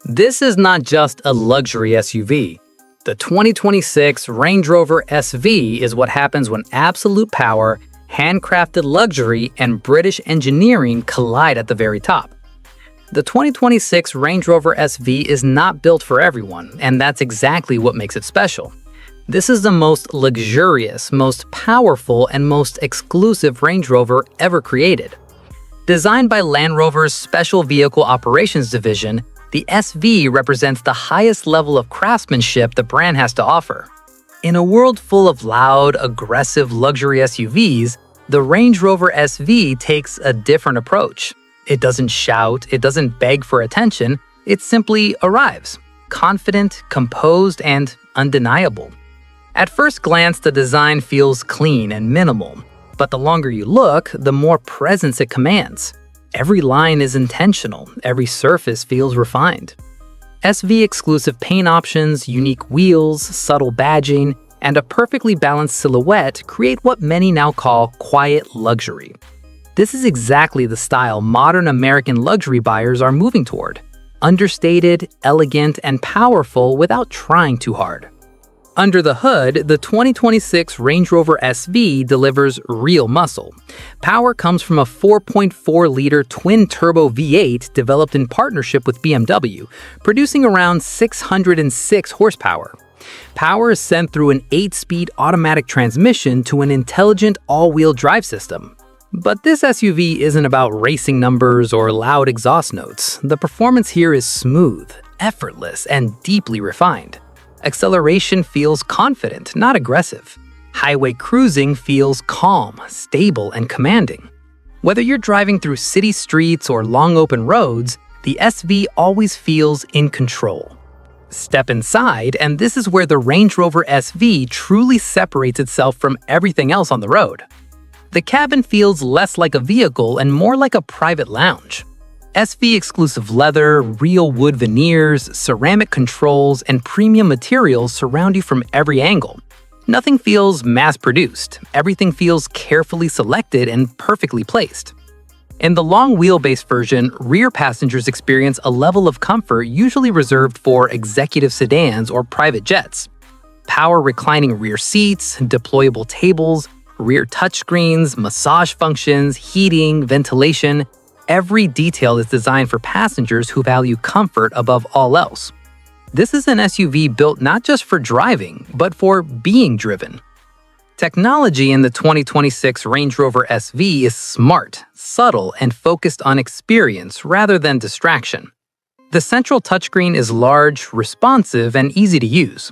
This is not just a luxury SUV. The 2026 Range Rover SV is what happens when absolute power, handcrafted luxury, and British engineering collide at the very top. The 2026 Range Rover SV is not built for everyone, and that's exactly what makes it special. This is the most luxurious, most powerful, and most exclusive Range Rover ever created. Designed by Land Rover's Special Vehicle Operations Division, the SV represents the highest level of craftsmanship the brand has to offer. In a world full of loud, aggressive luxury SUVs, the Range Rover SV takes a different approach. It doesn't shout, it doesn't beg for attention, it simply arrives, confident, composed, and undeniable. At first glance, the design feels clean and minimal, but the longer you look, the more presence it commands. Every line is intentional, every surface feels refined. SV-exclusive paint options, unique wheels, subtle badging, and a perfectly balanced silhouette create what many now call quiet luxury. This is exactly the style modern American luxury buyers are moving toward. Understated, elegant, and powerful without trying too hard. Under the hood, the 2026 Range Rover SV delivers real muscle. Power comes from a 4.4-liter twin-turbo V8 developed in partnership with BMW, producing around 606 horsepower. Power is sent through an 8-speed automatic transmission to an intelligent all-wheel drive system. But this SUV isn't about racing numbers or loud exhaust notes. The performance here is smooth, effortless, and deeply refined. Acceleration feels confident, not aggressive. Highway cruising feels calm, stable, and commanding. Whether you're driving through city streets or long open roads, the SV always feels in control. Step inside, and this is where the Range Rover SV truly separates itself from everything else on the road. The cabin feels less like a vehicle and more like a private lounge. SV-exclusive leather, real wood veneers, ceramic controls, and premium materials surround you from every angle. Nothing feels mass-produced. Everything feels carefully selected and perfectly placed. In the long wheelbase version, rear passengers experience a level of comfort usually reserved for executive sedans or private jets. Power reclining rear seats, deployable tables, rear touchscreens, massage functions, heating, ventilation. Every detail is designed for passengers who value comfort above all else. This is an SUV built not just for driving, but for being driven. Technology in the 2026 Range Rover SV is smart, subtle, and focused on experience rather than distraction. The central touchscreen is large, responsive, and easy to use.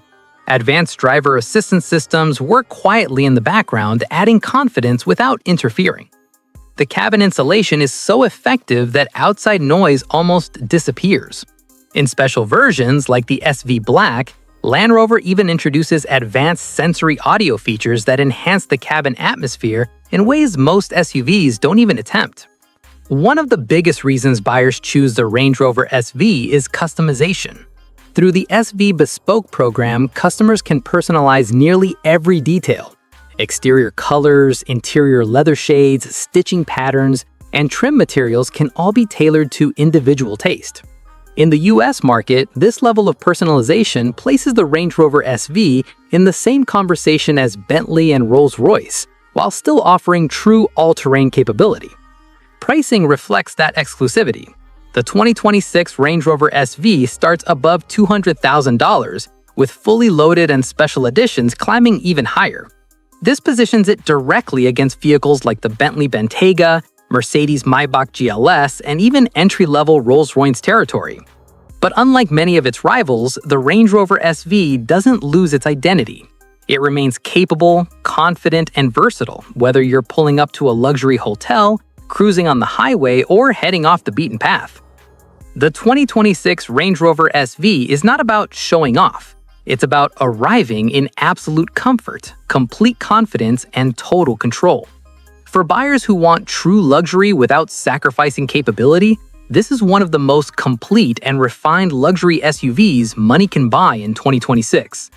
Advanced driver assistance systems work quietly in the background, adding confidence without interfering. The cabin insulation is so effective that outside noise almost disappears. In special versions like the SV Black, Land Rover even introduces advanced sensory audio features that enhance the cabin atmosphere in ways most SUVs don't even attempt. One of the biggest reasons buyers choose the Range Rover SV is customization. Through the SV Bespoke program, customers can personalize nearly every detail. Exterior colors, interior leather shades, stitching patterns, and trim materials can all be tailored to individual taste. In the US market, this level of personalization places the Range Rover SV in the same conversation as Bentley and Rolls-Royce, while still offering true all-terrain capability. Pricing reflects that exclusivity. The 2026 Range Rover SV starts above $200,000, with fully loaded and special editions climbing even higher. This positions it directly against vehicles like the Bentley Bentayga, Mercedes-Maybach GLS, and even entry-level Rolls-Royce territory. But unlike many of its rivals, the Range Rover SV doesn't lose its identity. It remains capable, confident, and versatile, whether you're pulling up to a luxury hotel, cruising on the highway, or heading off the beaten path. The 2026 Range Rover SV is not about showing off. It's about arriving in absolute comfort, complete confidence, and total control. For buyers who want true luxury without sacrificing capability, this is one of the most complete and refined luxury SUVs money can buy in 2026.